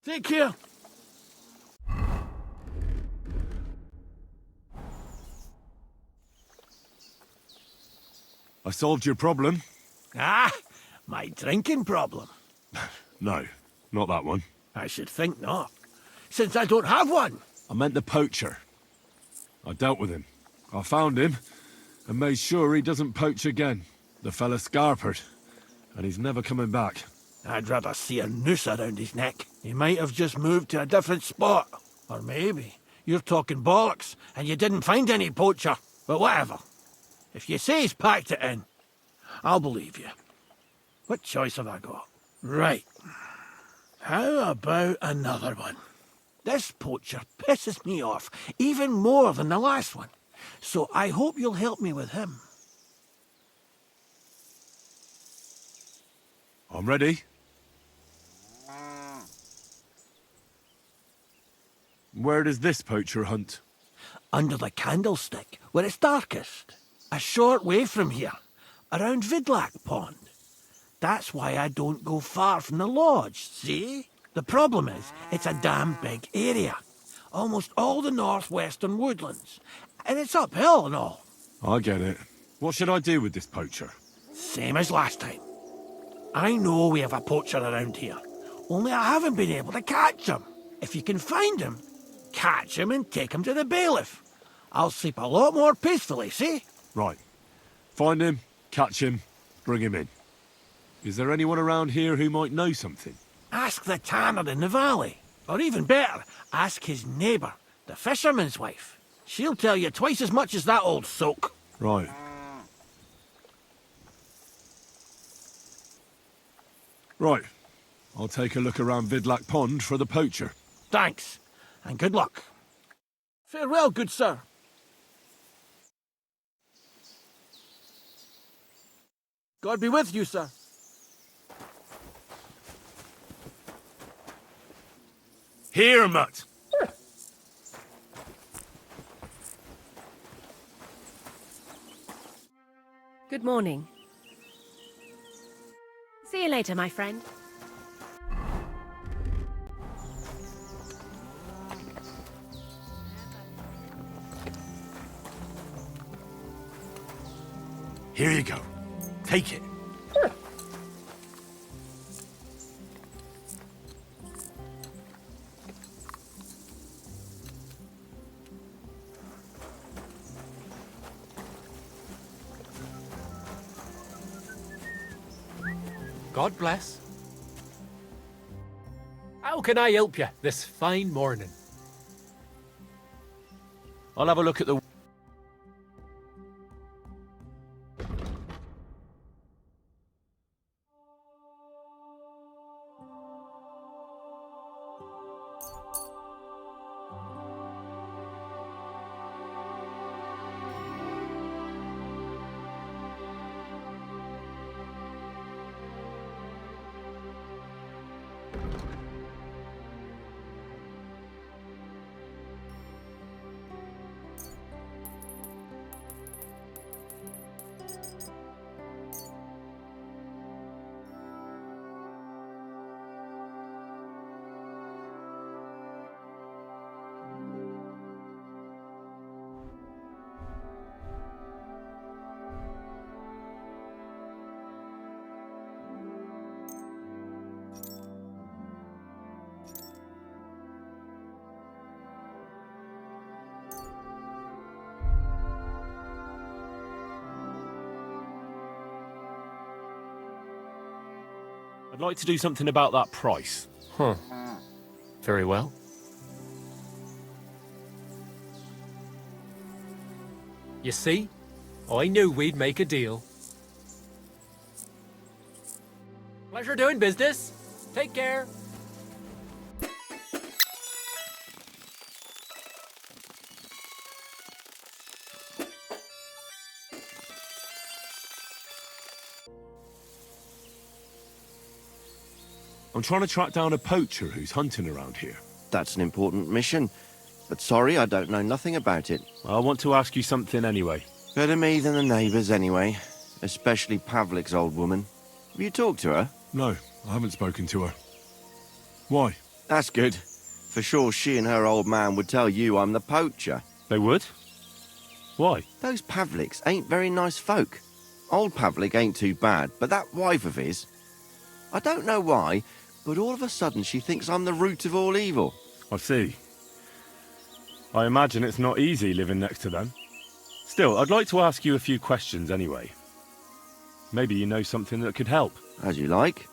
Take care. I solved your problem. Ah, my drinking problem. No, not that one. I should think not, since I don't have one. I meant the poacher. I dealt with him. I found him and made sure he doesn't poach again. The fella scarpered, and he's never coming back. I'd rather see a noose around his neck. He might have just moved to a different spot. Or maybe you're talking bollocks and you didn't find any poacher. But whatever. If you say he's packed it in, I'll believe you. What choice have I got? Right. How about another one? This poacher pisses me off even more than the last one. So I hope you'll help me with him. I'm ready. Where does this poacher hunt? Under the candlestick, where it's darkest. A short way from here, around Vidlac Pond. That's why I don't go far from the lodge, see? The problem is, it's a damn big area. Almost all the northwestern woodlands. And it's uphill and all. I get it. What should I do with this poacher? Same as last time. I know we have a poacher around here. Only I haven't been able to catch him. If you can find him, catch him and take him to the bailiff. I'll sleep a lot more peacefully, see? Right. Find him, catch him, bring him in. Is there anyone around here who might know something? Ask the tanner in the valley. Or even better, ask his neighbour, the fisherman's wife. She'll tell you twice as much as that old soak. Right. Right. I'll take a look around Vidlac Pond for the poacher. Thanks, and good luck. Farewell, good sir. God be with you, sir. Here, mutt! Good morning. See you later, my friend. Here you go. Take it. God bless. How can I help you this fine morning? I'll have a look at the... I'd like to do something about that price. Huh. Very well. You see, I knew we'd make a deal. Pleasure doing business. Take care. I'm trying to track down a poacher who's hunting around here. That's an important mission. But sorry, I don't know nothing about it. I want to ask you something anyway. Better me than the neighbours anyway. Especially Pavlik's old woman. Have you talked to her? No, I haven't spoken to her. Why? That's good. For sure she and her old man would tell you I'm the poacher. They would? Why? Those Pavliks ain't very nice folk. Old Pavlik ain't too bad, but that wife of his... I don't know why, but all of a sudden she thinks I'm the root of all evil. I see. I imagine it's not easy living next to them. Still, I'd like to ask you a few questions anyway. Maybe you know something that could help. As you like.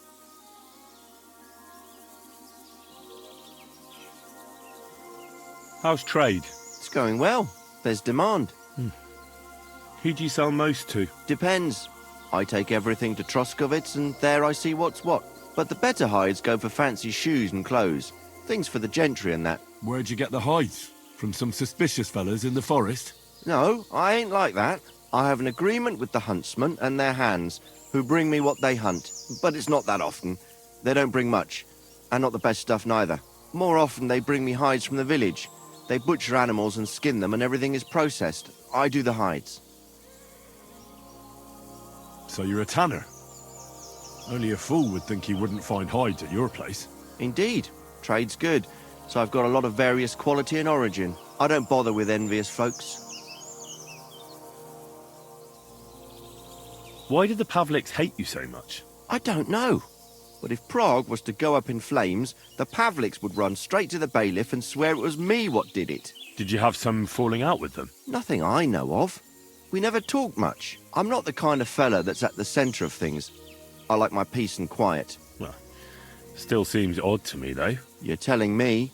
How's trade? It's going well. There's demand. Who do you sell most to? Depends. I take everything to Troskovitz and there I see what's what. But the better hides go for fancy shoes and clothes. Things for the gentry and that. Where'd you get the hides? From some suspicious fellas in the forest? No, I ain't like that. I have an agreement with the huntsmen and their hands, who bring me what they hunt. But it's not that often. They don't bring much. And not the best stuff neither. More often they bring me hides from the village. They butcher animals and skin them and everything is processed. I do the hides. So you're a tanner? Only a fool would think he wouldn't find hides at your place. Indeed. Trade's good. So I've got a lot of various quality and origin. I don't bother with envious folks. Why did the Pavliks hate you so much? I don't know. But if Prague was to go up in flames, the Pavliks would run straight to the bailiff and swear it was me what did it. Did you have some falling out with them? Nothing I know of. We never talk much. I'm not the kind of fella that's at the centre of things. I like my peace and quiet. Well, still seems odd to me, though. You're telling me?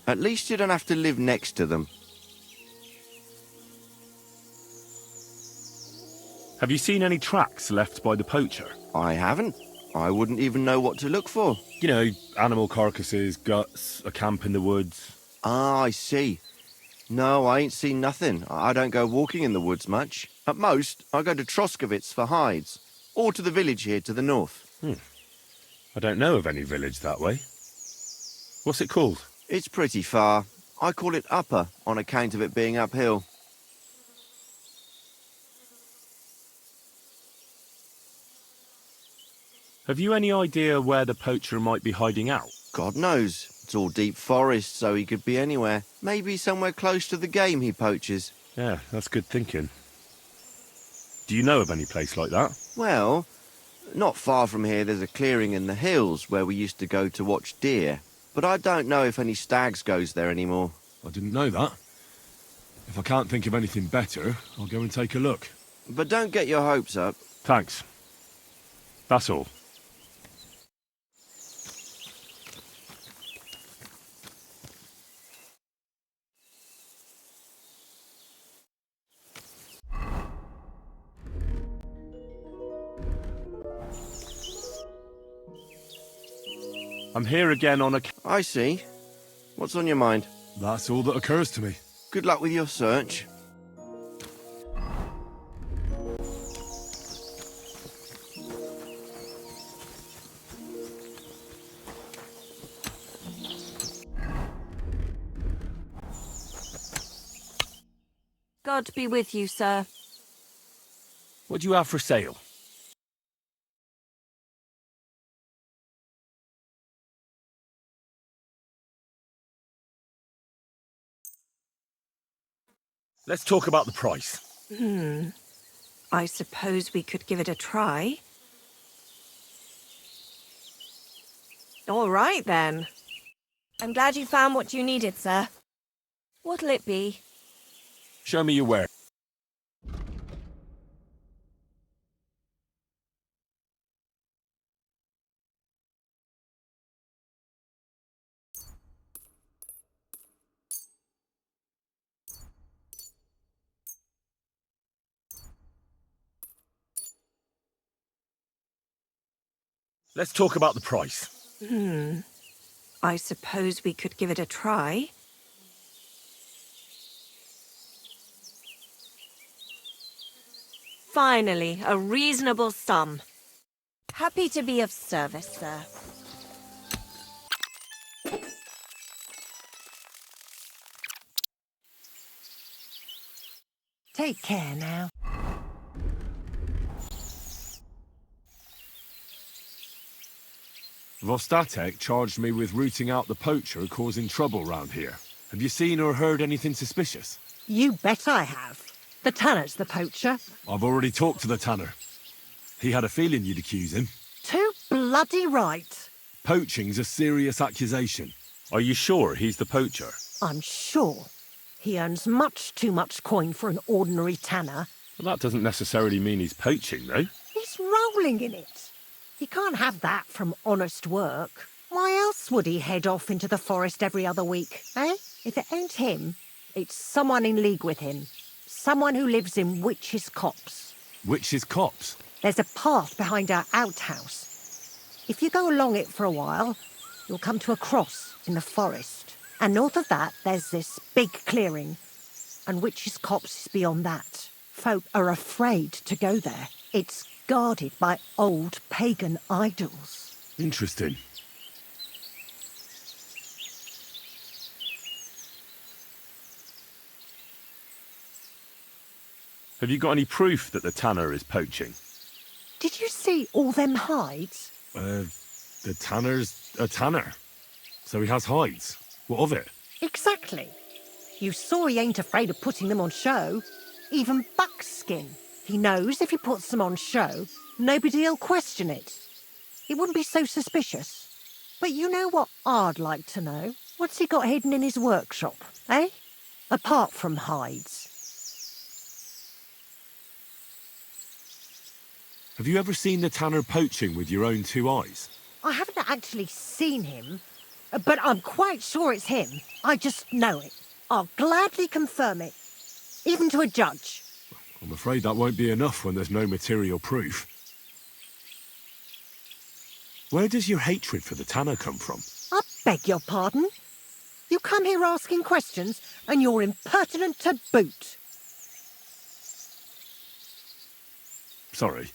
At least you don't have to live next to them. Have you seen any tracks left by the poacher? I haven't. I wouldn't even know what to look for. You know, animal carcasses, guts, a camp in the woods. Ah, I see. No, I ain't seen nothing. I don't go walking in the woods much. At most, I go to Troskovitz for hides. Or to the village here to the north. I don't know of any village that way. What's it called? It's pretty far. I call it Upper on account of it being uphill. Have you any idea where the poacher might be hiding out? God knows. It's all deep forest, so he could be anywhere. Maybe somewhere close to the game he poaches. Yeah, that's good thinking. Do you know of any place like that? Well, not far from here there's a clearing in the hills where we used to go to watch deer. But I don't know if any stags goes there anymore. I didn't know that. If I can't think of anything better, I'll go and take a look. But don't get your hopes up. Thanks. That's all. I'm here again on a... I see. What's on your mind? That's all that occurs to me. Good luck with your search. God be with you, sir. What do you have for sale? Let's talk about the price. I suppose we could give it a try. All right, then. I'm glad you found what you needed, sir. What'll it be? Show me your ware. Let's talk about the price. I suppose we could give it a try. Finally, a reasonable sum. Happy to be of service, sir. Take care now. Vostatek charged me with rooting out the poacher causing trouble round here. Have you seen or heard anything suspicious? You bet I have. The tanner's the poacher. I've already talked to the tanner. He had a feeling you'd accuse him. Too bloody right. Poaching's a serious accusation. Are you sure he's the poacher? I'm sure. He earns much too much coin for an ordinary tanner. Well, that doesn't necessarily mean he's poaching, though. He's rolling in it. He can't have that from honest work. Why else would he head off into the forest every other week, eh? If it ain't him, it's someone in league with him. Someone who lives in Witch's Copse. Witch's Copse? There's a path behind our outhouse. If you go along it for a while, you'll come to a cross in the forest. And north of that, there's this big clearing. And Witch's Copse is beyond that. Folk are afraid to go there. It's guarded by old pagan idols. Interesting. Have you got any proof that the tanner is poaching? Did you see all them hides? The tanner's a tanner. So he has hides. What of it? Exactly. You saw he ain't afraid of putting them on show. Even buckskin. He knows if he puts them on show, nobody'll question it. He wouldn't be so suspicious. But you know what I'd like to know? What's he got hidden in his workshop, eh? Apart from hides. Have you ever seen the tanner poaching with your own two eyes? I haven't actually seen him, but I'm quite sure it's him. I just know it. I'll gladly confirm it, even to a judge. I'm afraid that won't be enough when there's no material proof. Where does your hatred for the tanner come from? I beg your pardon? You come here asking questions, and you're impertinent to boot. Sorry,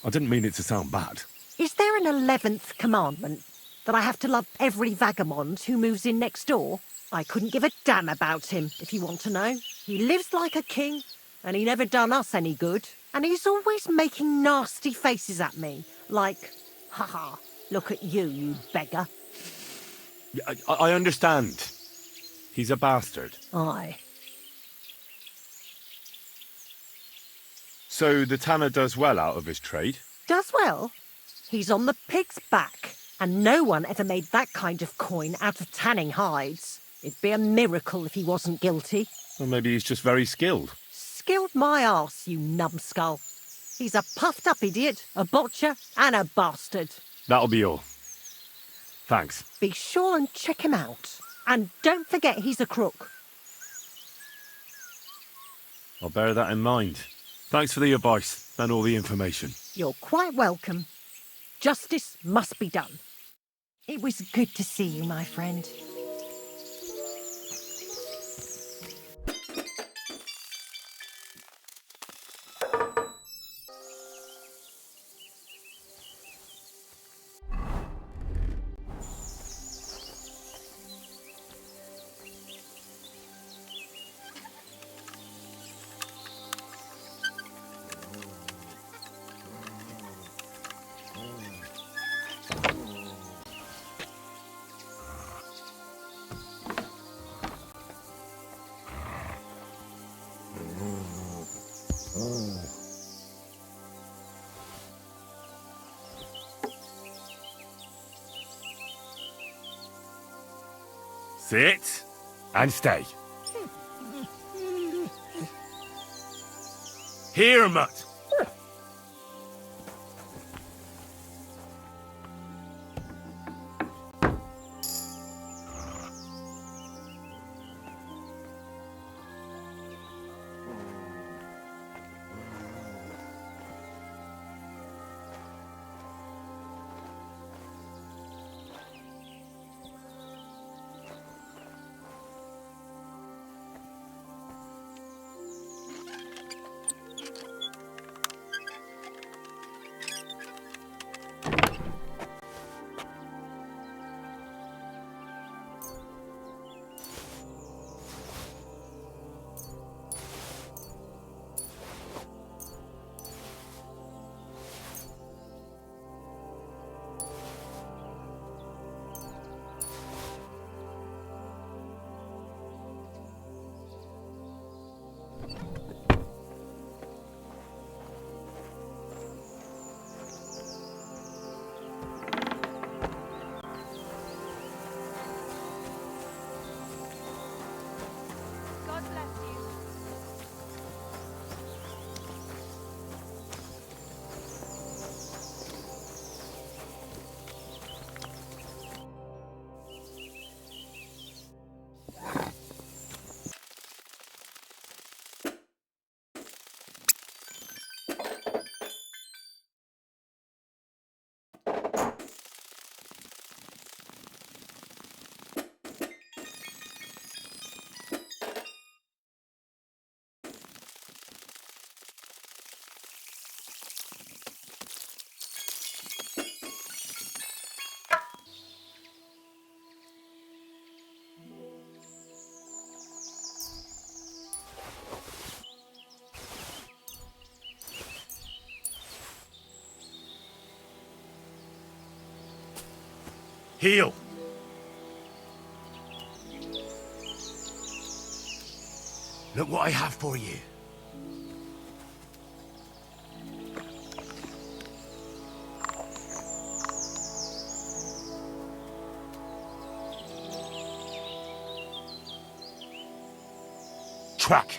I didn't mean it to sound bad. Is there an 11th commandment? That I have to love every vagabond who moves in next door? I couldn't give a damn about him, if you want to know. He lives like a king, and he never done us any good. And he's always making nasty faces at me, like, ha, look at you, you beggar. I understand. He's a bastard. Aye. So the tanner does well out of his trade? Does well. He's on the pig's back, and no one ever made that kind of coin out of tanning hides. It'd be a miracle if he wasn't guilty. Or maybe he's just very skilled. Skilled my arse, you numbskull. He's a puffed-up idiot, a botcher, and a bastard. That'll be all. Thanks. Be sure and check him out. And don't forget he's a crook. I'll bear that in mind. Thanks for the advice and all the information. You're quite welcome. Justice must be done. It was good to see you, my friend. Sit and stay. Here, mutt. Heel. Look what I have for you. Truck.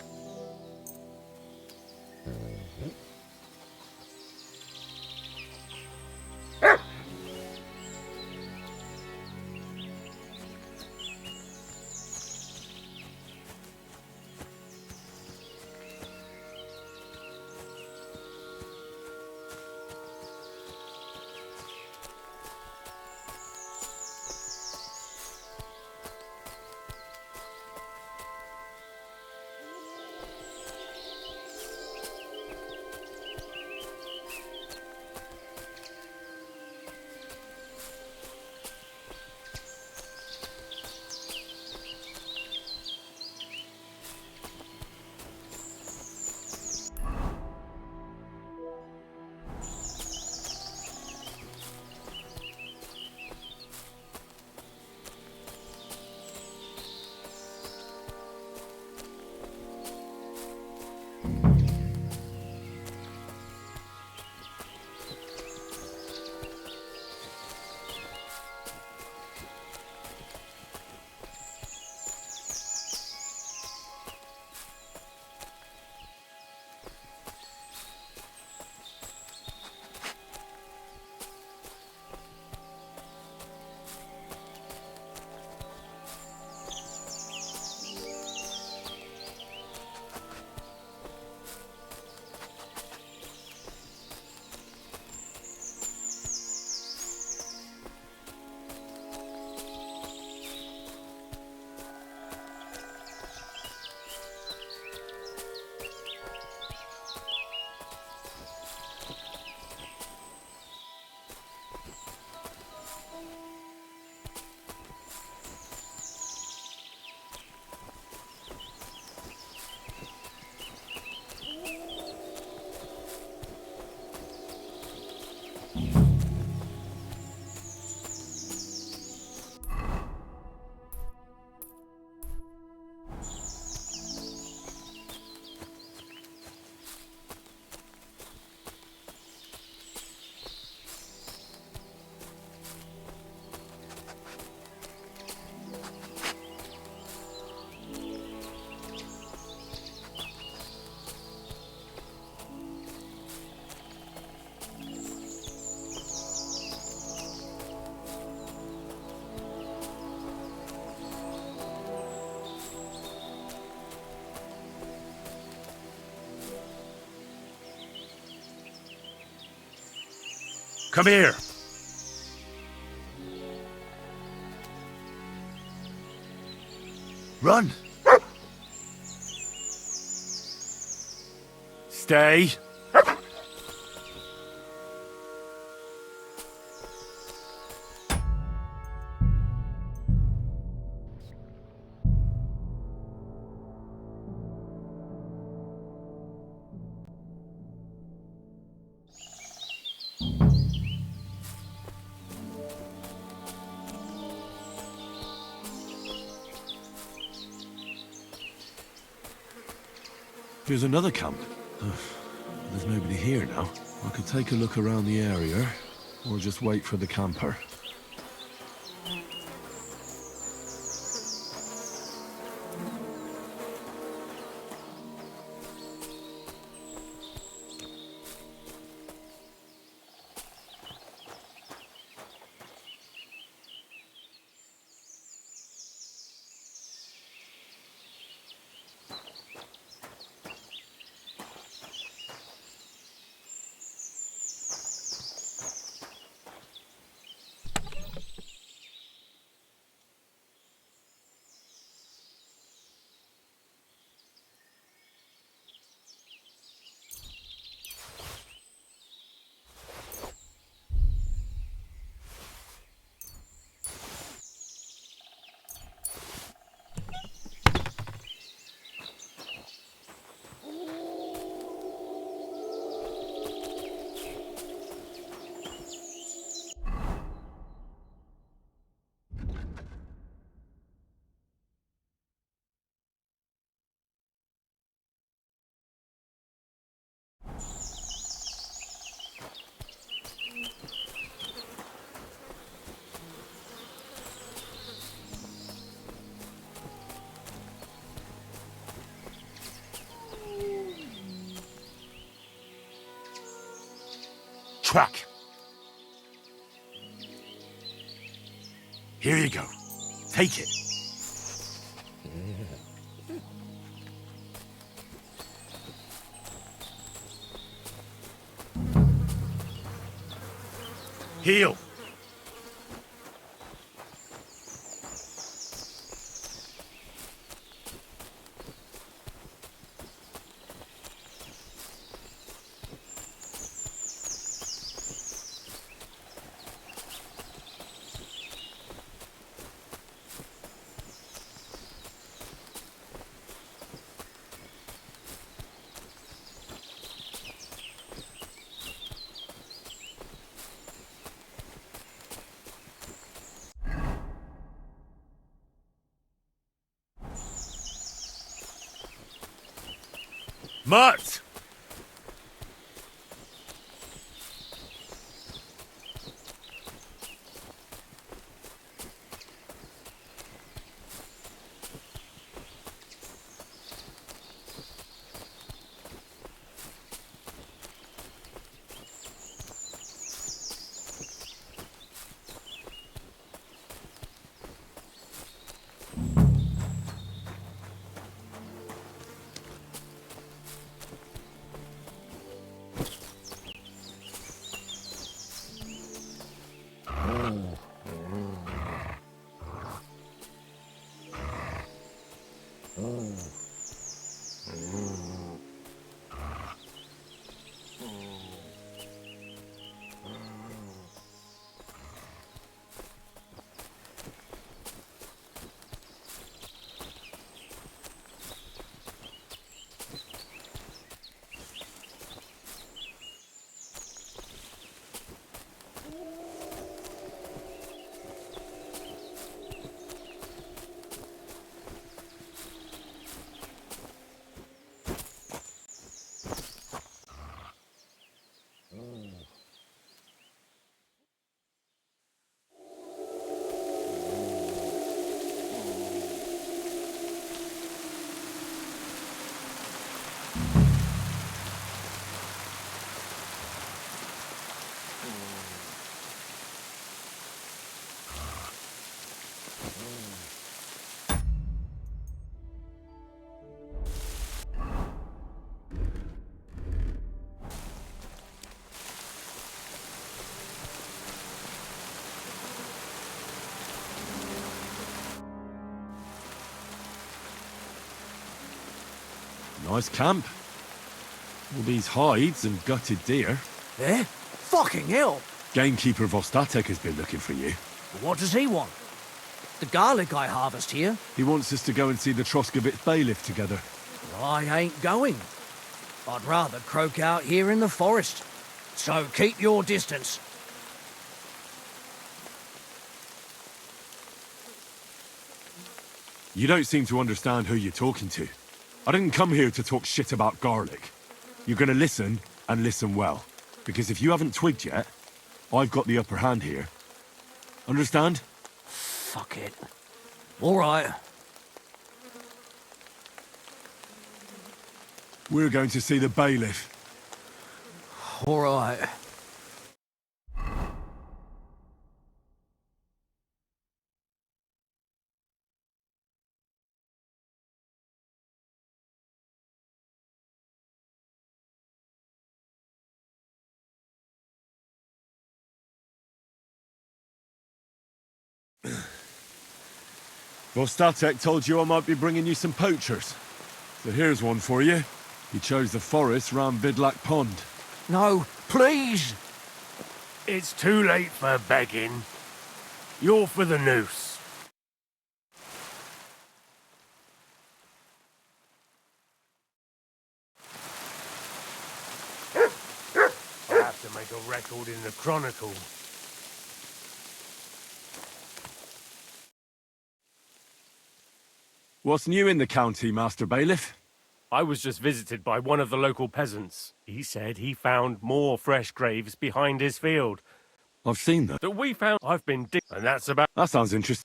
Come here. Run. Stay. Here's another camp. There's nobody here now. I could take a look around the area, or just wait for the camper. track. Here you go. Take it. Heel. Mutt! Nice camp. All these hides and gutted deer. Eh? Fucking hell! Gamekeeper Vostatek has been looking for you. What does he want? The garlic I harvest here? He wants us to go and see the Troskovitz bailiff together. I ain't going. I'd rather croak out here in the forest. So keep your distance. You don't seem to understand who you're talking to. I didn't come here to talk shit about garlic. You're gonna listen, and listen well. Because if you haven't twigged yet, I've got the upper hand here. Understand? Fuck it. All right. We're going to see the bailiff. All right. Vostatek told you I might be bringing you some poachers. So here's one for you. He chose the forest round Vidlak Pond. No, please! It's too late for begging. You're for the noose. I have to make a record in the Chronicle. What's new in the county, Master Bailiff? I was just visited by one of the local peasants. He said he found more fresh graves behind his field. I've seen that. That we found. I've been digging, and that's about. That sounds interesting.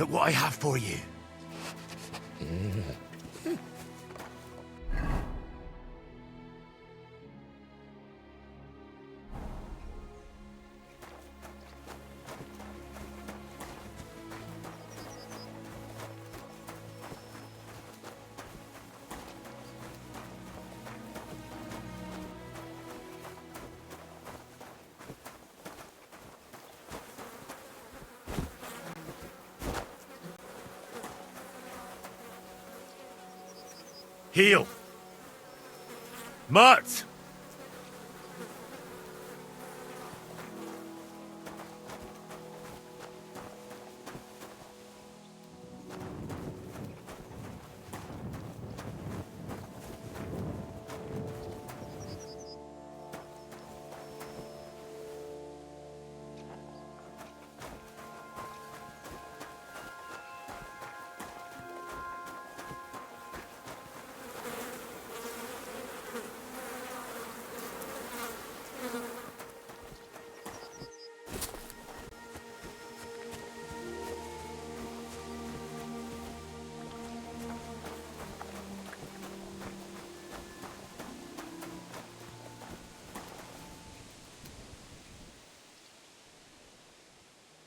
Look what I have for you. Heel! Mutt!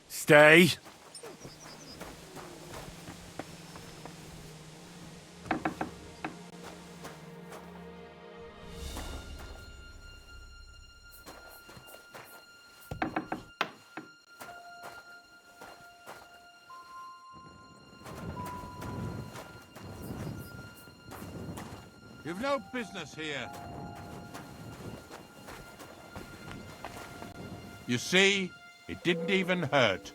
Stay. You've no business here. You see, it didn't even hurt.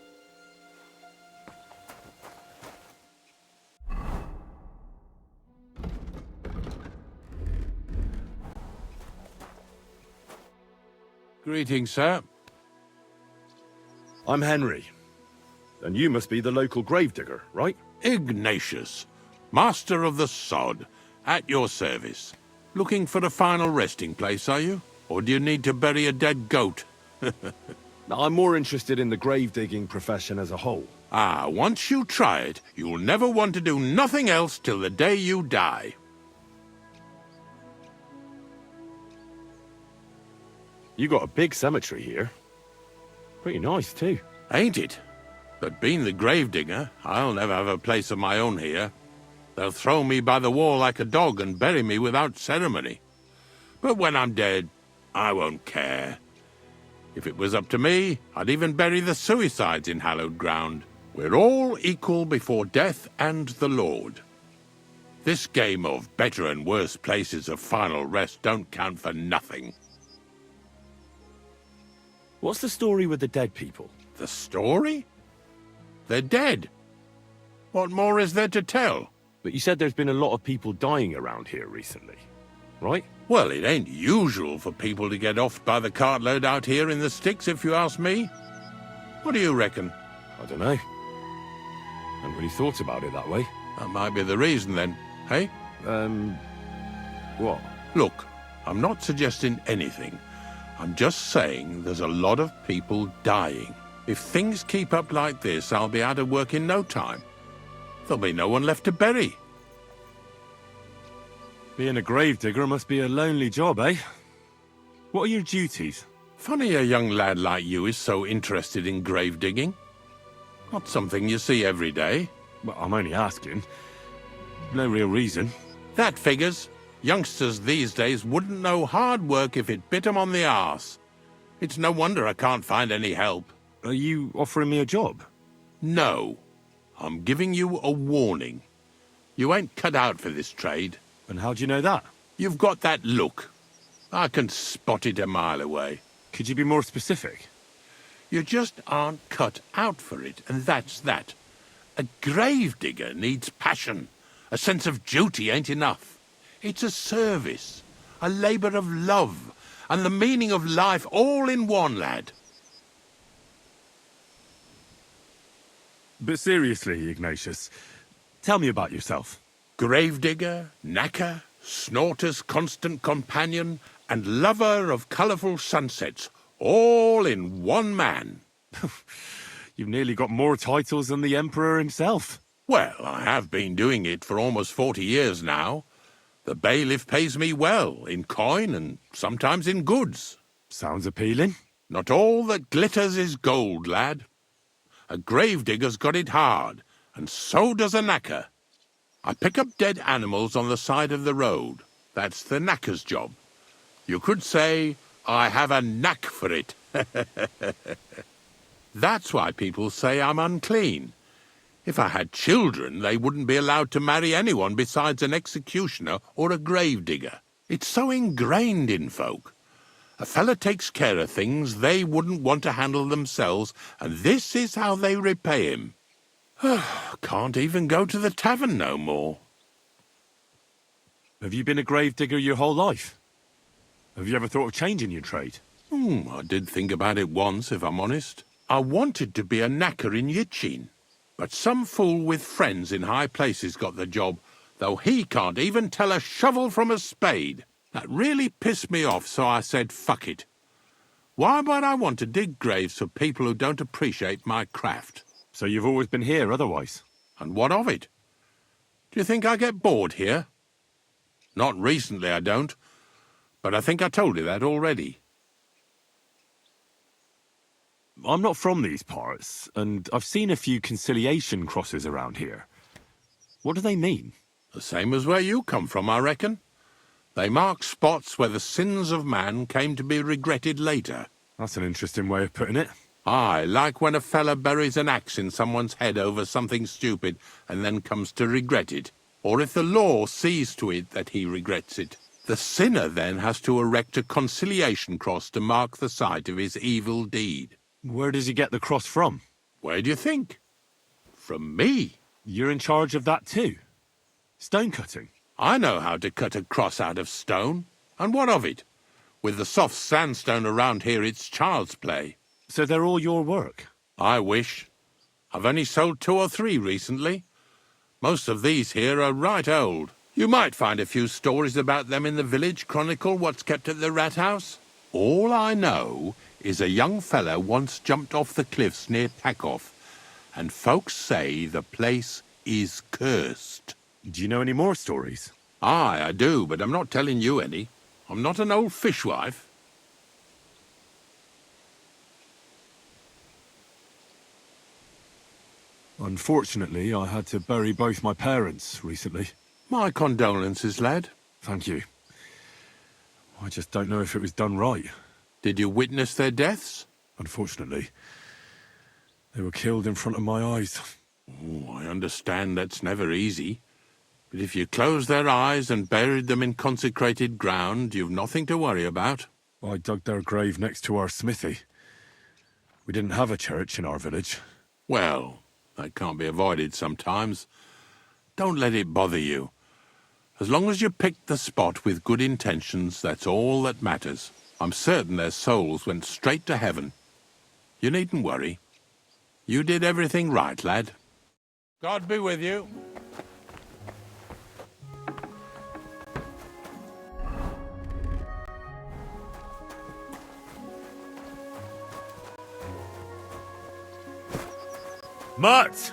Greetings, sir. I'm Henry. And you must be the local gravedigger, right? Ignatius, master of the sod, at your service. Looking for a final resting place, are you? Or do you need to bury a dead goat? I'm more interested in the grave-digging profession as a whole. Ah, once you try it, you'll never want to do nothing else till the day you die. You got a big cemetery here. Pretty nice, too. Ain't it? But being the gravedigger, I'll never have a place of my own here. They'll throw me by the wall like a dog and bury me without ceremony. But when I'm dead, I won't care. If it was up to me, I'd even bury the suicides in hallowed ground. We're all equal before death and the Lord. This game of better and worse places of final rest don't count for nothing. What's the story with the dead people? The story? They're dead. What more is there to tell? But you said there's been a lot of people dying around here recently, right? Well, it ain't usual for people to get offed by the cartload out here in the sticks, if you ask me. What do you reckon? I don't know. Hadn't really thought about it that way. That might be the reason, then, hey? What? Look, I'm not suggesting anything. I'm just saying there's a lot of people dying. If things keep up like this, I'll be out of work in no time. There'll be no one left to bury. Being a gravedigger must be a lonely job, eh? What are your duties? Funny a young lad like you is so interested in grave digging. Not something you see every day. Well, I'm only asking. No real reason. That figures. Youngsters these days wouldn't know hard work if it bit 'em on the arse. It's no wonder I can't find any help. Are you offering me a job? No. I'm giving you a warning. You ain't cut out for this trade. And how do you know that? You've got that look. I can spot it a mile away. Could you be more specific? You just aren't cut out for it, and that's that. A gravedigger needs passion. A sense of duty ain't enough. It's a service, a labour of love, and the meaning of life all in one, lad. But seriously, Ignatius, tell me about yourself. Gravedigger, knacker, snorter's constant companion, and lover of colourful sunsets, all in one man. You've nearly got more titles than the Emperor himself. Well, I have been doing it for almost 40 years now. The bailiff pays me well, in coin and sometimes in goods. Sounds appealing. Not all that glitters is gold, lad. A gravedigger's got it hard, and so does a knacker. I pick up dead animals on the side of the road. That's the knacker's job. You could say I have a knack for it. That's why people say I'm unclean. If I had children, they wouldn't be allowed to marry anyone besides an executioner or a gravedigger. It's so ingrained in folk. A fella takes care of things they wouldn't want to handle themselves, and this is how they repay him. Can't even go to the tavern no more. Have you been a gravedigger your whole life? Have you ever thought of changing your trade? I did think about it once, if I'm honest. I wanted to be a knacker in Yitchin, but some fool with friends in high places got the job, though he can't even tell a shovel from a spade. That really pissed me off, so I said, fuck it. Why would I want to dig graves for people who don't appreciate my craft? So you've always been here otherwise? And what of it? Do you think I get bored here? Not recently, I don't. But I think I told you that already. I'm not from these parts, and I've seen a few conciliation crosses around here. What do they mean? The same as where you come from, I reckon. They mark spots where the sins of man came to be regretted later. That's an interesting way of putting it. Aye, like when a fella buries an axe in someone's head over something stupid and then comes to regret it. Or if the law sees to it that he regrets it. The sinner then has to erect a conciliation cross to mark the site of his evil deed. Where does he get the cross from? Where do you think? From me. You're in charge of that too? Stone cutting? I know how to cut a cross out of stone. And what of it? With the soft sandstone around here, it's child's play. So they're all your work? I wish. I've only sold 2 or 3 recently. Most of these here are right old. You might find a few stories about them in the village chronicle what's kept at the rat house. All I know is a young fella once jumped off the cliffs near Takoff, and folks say the place is cursed. Do you know any more stories? Aye, I do, but I'm not telling you any. I'm not an old fishwife. Unfortunately, I had to bury both my parents recently. My condolences, lad. Thank you. I just don't know if it was done right. Did you witness their deaths? Unfortunately. They were killed in front of my eyes. Oh, I understand that's never easy. But if you closed their eyes and buried them in consecrated ground, you've nothing to worry about. I dug their grave next to our smithy. We didn't have a church in our village. Well, that can't be avoided sometimes. Don't let it bother you. As long as you picked the spot with good intentions, that's all that matters. I'm certain their souls went straight to heaven. You needn't worry. You did everything right, lad. God be with you. Mutt!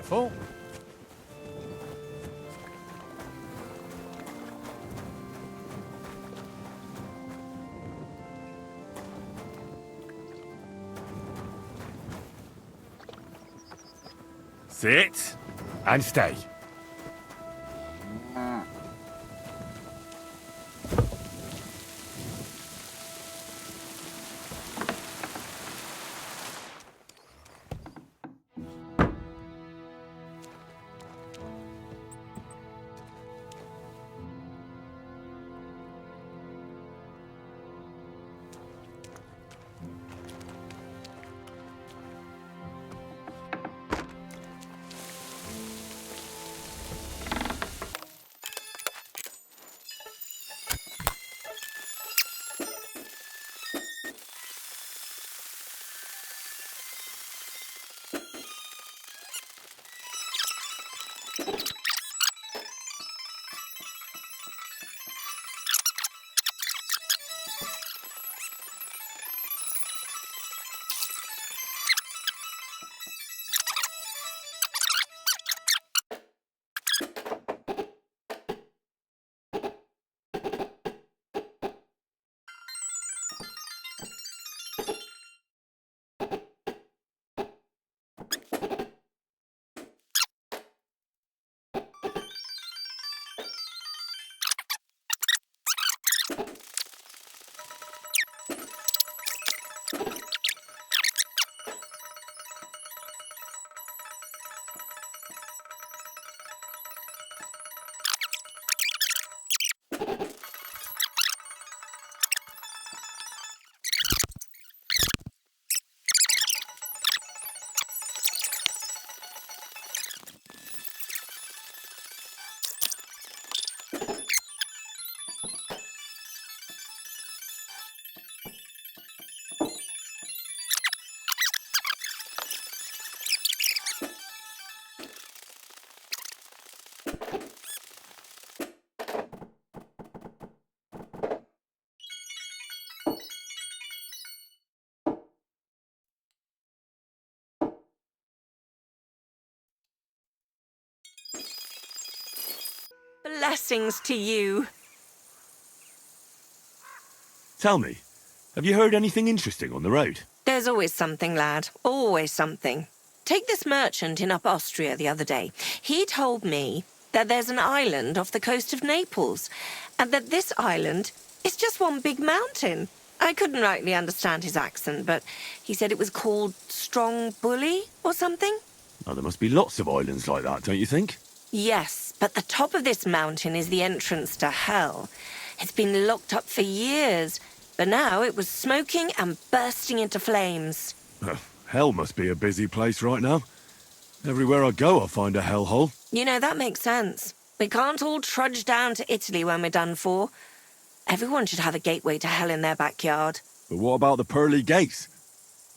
Careful. Sit and stay. Blessings to you. Tell me, have you heard anything interesting on the road? There's always something, lad. Always something. Take this merchant in up Austria the other day. He told me that there's an island off the coast of Naples, and that this island is just one big mountain. I couldn't rightly understand his accent, but he said it was called Strong Bully or something. Oh, there must be lots of islands like that, don't you think? Yes, but the top of this mountain is the entrance to hell. It's been locked up for years, but now it was smoking and bursting into flames. Hell must be a busy place right now. Everywhere I go, I find a hellhole. You know, that makes sense. We can't all trudge down to Italy when we're done for. Everyone should have a gateway to hell in their backyard. But what about the pearly gates?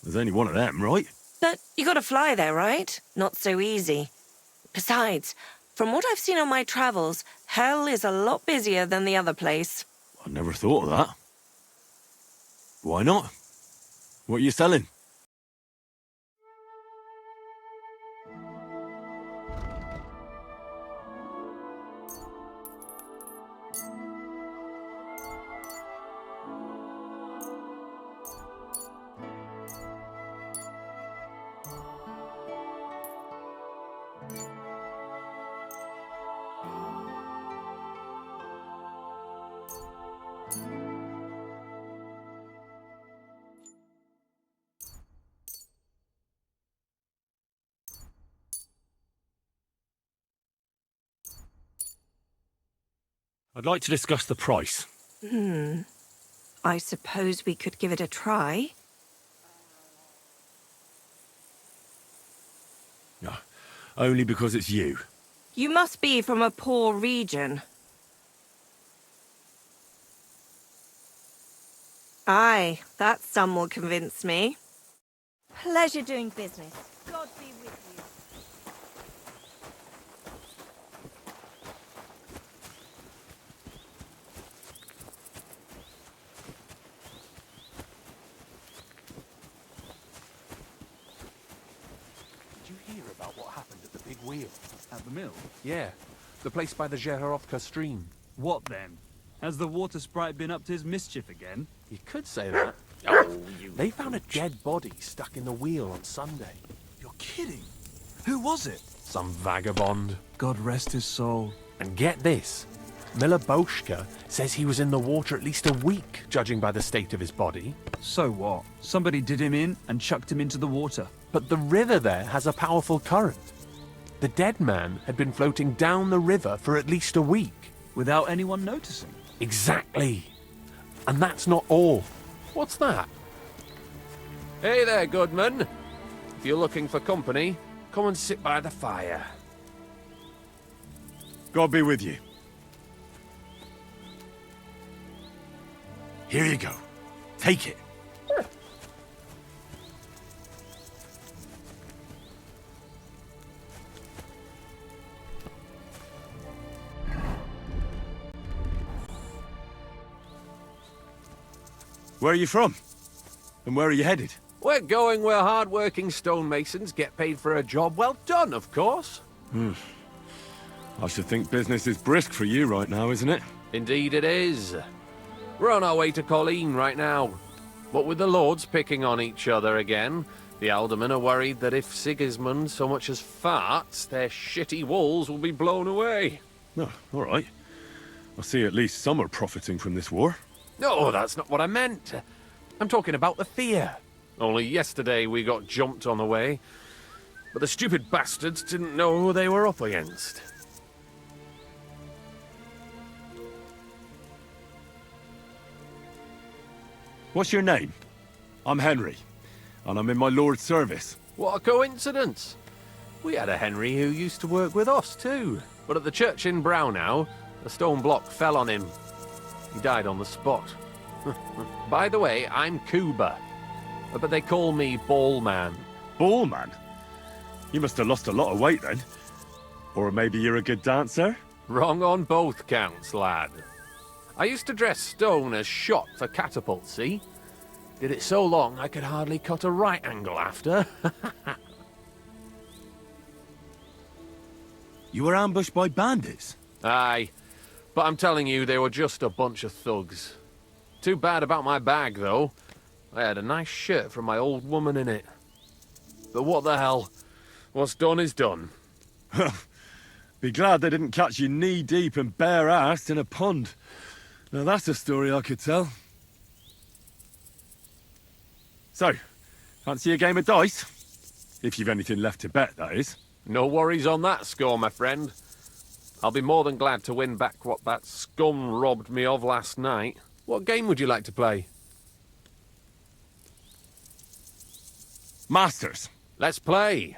There's only one of them, right? But you gotta fly there, right? Not so easy. Besides, from what I've seen on my travels, hell is a lot busier than the other place. I never thought of that. Why not? What are you selling? I'd like to discuss the price. I suppose we could give it a try. No, only because it's you. You must be from a poor region. Aye, that sum will convince me. Pleasure doing business. God be with you. Did you hear about what happened at the big wheel. At the mill? Yeah, the place by the Zhehorovka stream. What then? Has the water sprite been up to his mischief again? You could say that. Oh, They found a dead body stuck in the wheel on Sunday. You're kidding. Who was it? Some vagabond. God rest his soul. And get this. Miller Boschka says he was in the water at least a week, judging by the state of his body. So what? Somebody did him in and chucked him into the water. But the river there has a powerful current. The dead man had been floating down the river for at least a week. Without anyone noticing? Exactly. And that's not all. What's that? Hey there, Goodman. If you're looking for company, come and sit by the fire. God be with you. Here you go. Take it. Where are you from? And where are you headed? We're going where hard-working stonemasons get paid for a job well done, of course. I should think business is brisk for you right now, isn't it? Indeed it is. We're on our way to Colleen right now. What with the lords picking on each other again, the aldermen are worried that if Sigismund so much as farts, their shitty walls will be blown away. Oh, all right. I see at least some are profiting from this war. No, that's not what I meant. I'm talking about the fear. Only yesterday we got jumped on the way, but the stupid bastards didn't know who they were up against. What's your name? I'm Henry, and I'm in my lord's service. What a coincidence. We had a Henry who used to work with us too, but at the church in Brownau, a stone block fell on him. He died on the spot. By the way, I'm Kuba, but they call me Ballman. Ballman? You must have lost a lot of weight then. Or maybe you're a good dancer? Wrong on both counts, lad. I used to dress stone as shot for catapult, see? Did it so long I could hardly cut a right angle after. You were ambushed by bandits? Aye, but I'm telling you, they were just a bunch of thugs. Too bad about my bag, though. I had a nice shirt from my old woman in it. But what the hell? What's done is done. Be glad they didn't catch you knee-deep and bare-assed in a pond. Now that's a story I could tell. So, fancy a game of dice? If you've anything left to bet, that is. No worries on that score, my friend. I'll be more than glad to win back what that scum robbed me of last night. What game would you like to play? Masters. Let's play.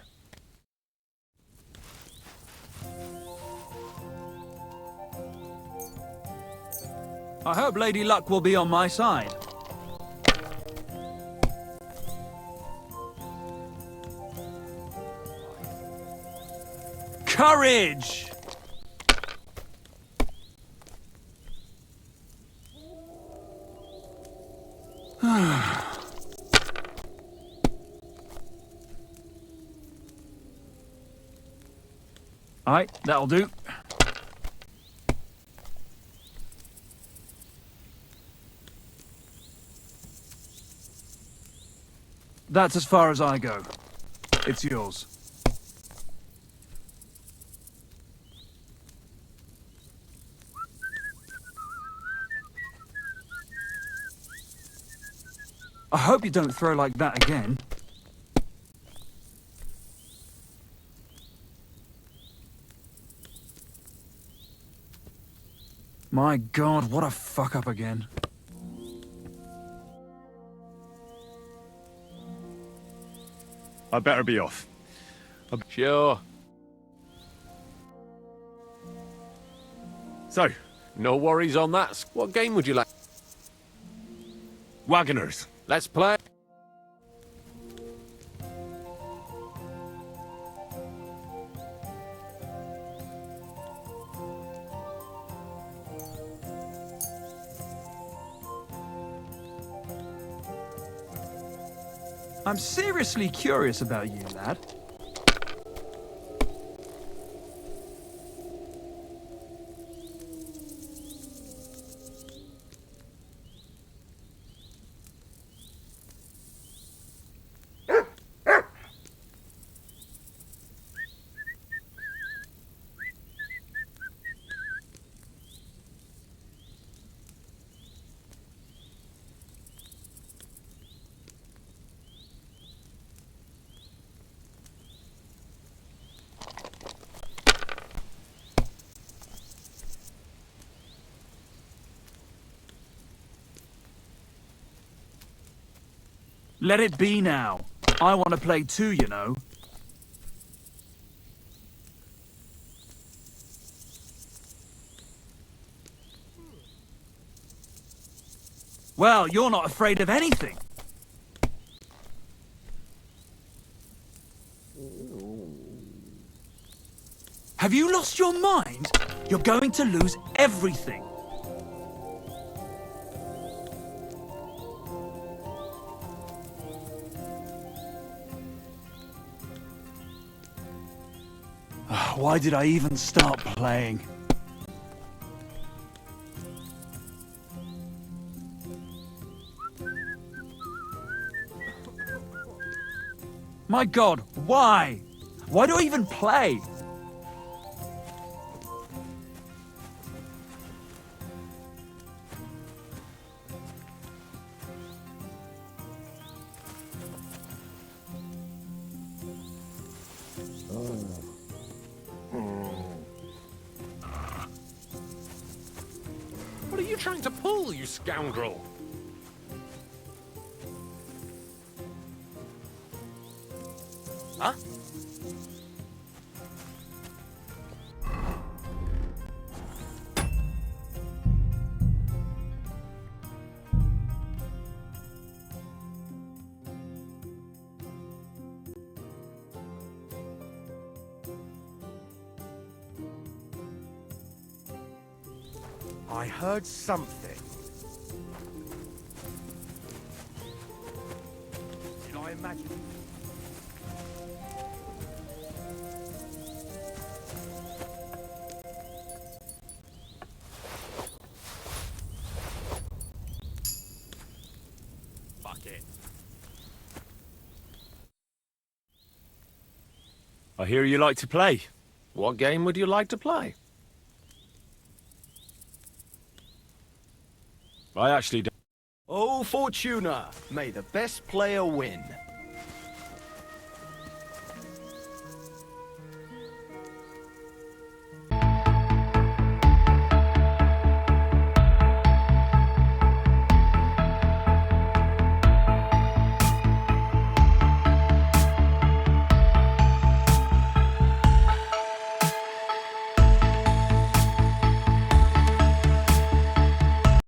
I hope Lady Luck will be on my side. Courage! Alright, that'll do. That's as far as I go. It's yours. I hope you don't throw like that again. My God, what a fuck up again. I better be off. Sure. So, no worries on that. What game would you like? Wagoners. Let's play. I'm seriously curious about you, lad. Let it be now. I want to play too, you know. Well, you're not afraid of anything. Have you lost your mind? You're going to lose everything. Why did I even start playing? My God, why? Why do I even play? What are you trying to pull, you scoundrel? Huh? I heard something. Did I imagine? Fuck it. I hear you like to play. What game would you like to play? I actually don't. Oh, Fortuna, may the best player win.